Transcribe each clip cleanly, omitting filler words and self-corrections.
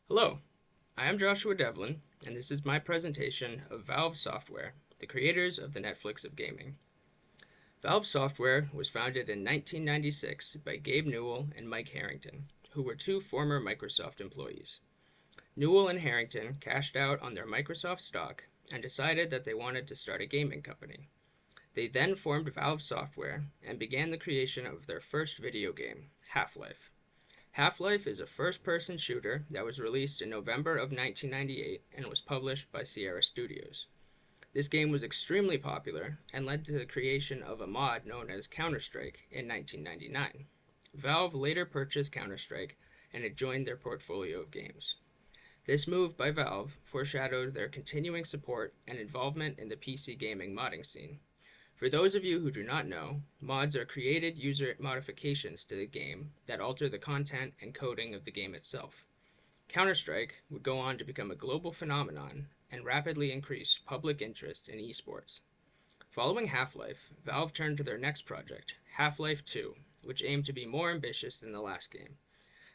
Hello, I am Joshua Devlin, and this is my presentation of Valve Software, the creators of the Netflix of gaming. Valve Software was founded in 1996 by Gabe Newell and Mike Harrington, who were two former Microsoft employees. Newell and Harrington cashed out on their Microsoft stock and decided that they wanted to start a gaming company. They then formed Valve Software and began the creation of their first video game, Half-Life. Half-Life is a first-person shooter that was released in November of 1998 and was published by Sierra Studios. This game was extremely popular and led to the creation of a mod known as Counter-Strike in 1999. Valve later purchased Counter-Strike and it joined their portfolio of games. This move by Valve foreshadowed their continuing support and involvement in the PC gaming modding scene. For those of you who do not know, mods are created user modifications to the game that alter the content and coding of the game itself. Counter-Strike would go on to become a global phenomenon and rapidly increased public interest in esports. Following Half-Life, Valve turned to their next project, Half-Life 2, which aimed to be more ambitious than the last game.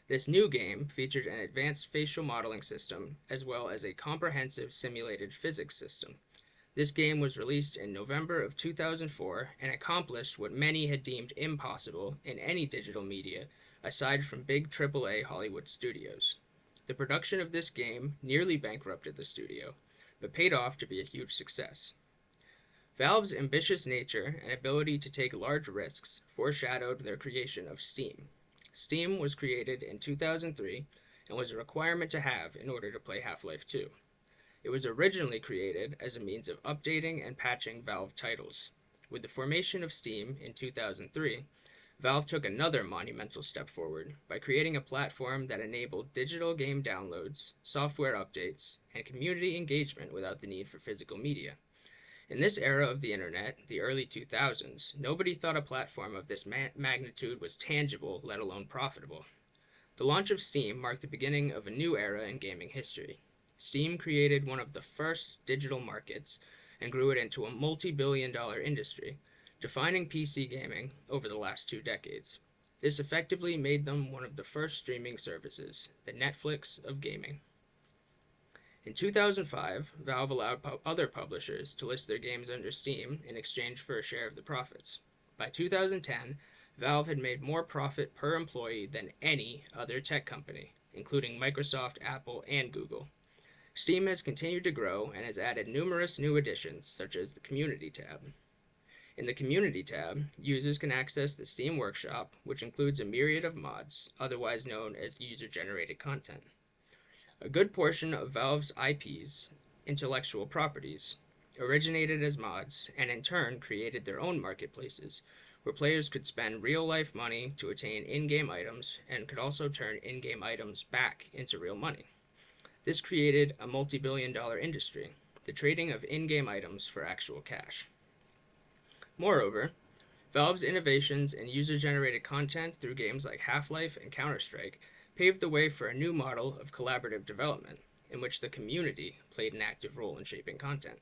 This new game featured an advanced facial modeling system as well as a comprehensive simulated physics system. This game was released in November of 2004 and accomplished what many had deemed impossible in any digital media aside from big AAA Hollywood studios. The production of this game nearly bankrupted the studio, but paid off to be a huge success. Valve's ambitious nature and ability to take large risks foreshadowed their creation of Steam. Steam was created in 2003 and was a requirement to have in order to play Half-Life 2. It was originally created as a means of updating and patching Valve titles. With the formation of Steam in 2003, Valve took another monumental step forward by creating a platform that enabled digital game downloads, software updates, and community engagement without the need for physical media. In this era of the internet, the early 2000s, nobody thought a platform of this magnitude was tangible, let alone profitable. The launch of Steam marked the beginning of a new era in gaming history. Steam created one of the first digital markets and grew it into a multi-billion-dollar industry, defining PC gaming over the last 2 decades. This effectively made them one of the first streaming services, the Netflix of gaming. In 2005, Valve allowed other publishers to list their games under Steam in exchange for a share of the profits. By 2010, Valve had made more profit per employee than any other tech company, including Microsoft, Apple, and Google. Steam has continued to grow and has added numerous new additions, such as the Community tab. In the Community tab, users can access the Steam Workshop, which includes a myriad of mods, otherwise known as user-generated content. A good portion of Valve's IPs, intellectual properties, originated as mods and in turn created their own marketplaces, where players could spend real-life money to attain in-game items and could also turn in-game items back into real money. This created a multi-billion-dollar industry, the trading of in-game items for actual cash. Moreover, Valve's innovations in user-generated content through games like Half-Life and Counter-Strike paved the way for a new model of collaborative development, in which the community played an active role in shaping content.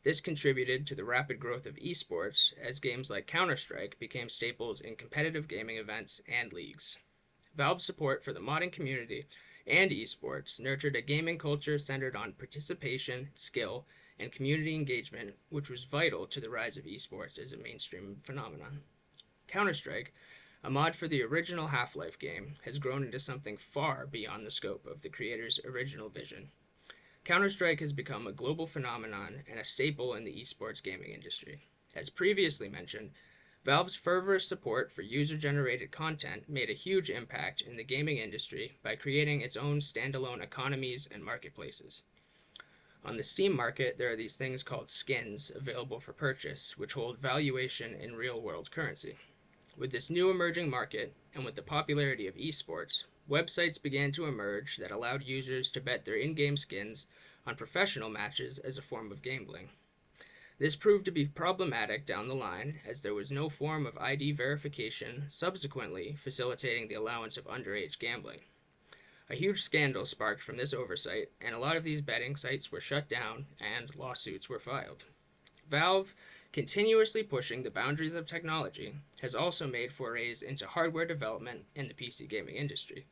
This contributed to the rapid growth of esports as games like Counter-Strike became staples in competitive gaming events and leagues. Valve's support for the modding community and esports nurtured a gaming culture centered on participation, skill, and community engagement, which was vital to the rise of esports as a mainstream phenomenon. Counter-Strike, a mod for the original Half-Life game, has grown into something far beyond the scope of the creator's original vision. Counter-Strike has become a global phenomenon and a staple in the esports gaming industry. As previously mentioned, Valve's fervor support for user-generated content made a huge impact in the gaming industry by creating its own standalone economies and marketplaces. On the Steam market, there are these things called skins available for purchase, which hold valuation in real-world currency. With this new emerging market, and with the popularity of esports, websites began to emerge that allowed users to bet their in-game skins on professional matches as a form of gambling. This proved to be problematic down the line, as there was no form of ID verification, subsequently facilitating the allowance of underage gambling. A huge scandal sparked from this oversight, and a lot of these betting sites were shut down and lawsuits were filed. Valve, continuously pushing the boundaries of technology, has also made forays into hardware development in the PC gaming industry.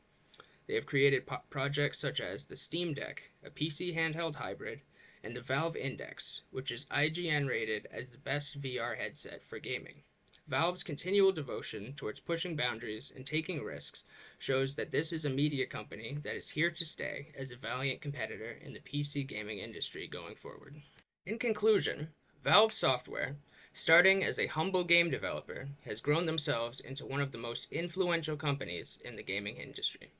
They have created projects such as the Steam Deck, a PC handheld hybrid, and the Valve Index, which is IGN rated as the best VR headset for gaming. Valve's continual devotion towards pushing boundaries and taking risks shows that this is a media company that is here to stay as a valiant competitor in the PC gaming industry going forward. In conclusion, Valve Software, starting as a humble game developer, has grown themselves into one of the most influential companies in the gaming industry.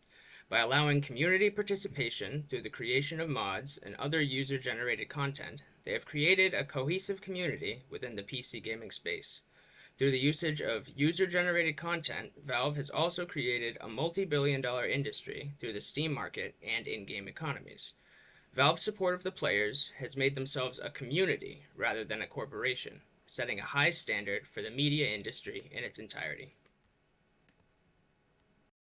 By allowing community participation through the creation of mods and other user-generated content, they have created a cohesive community within the PC gaming space. Through the usage of user-generated content, Valve has also created a multi-billion-dollar industry through the Steam market and in-game economies. Valve's support of the players has made themselves a community rather than a corporation, setting a high standard for the media industry in its entirety.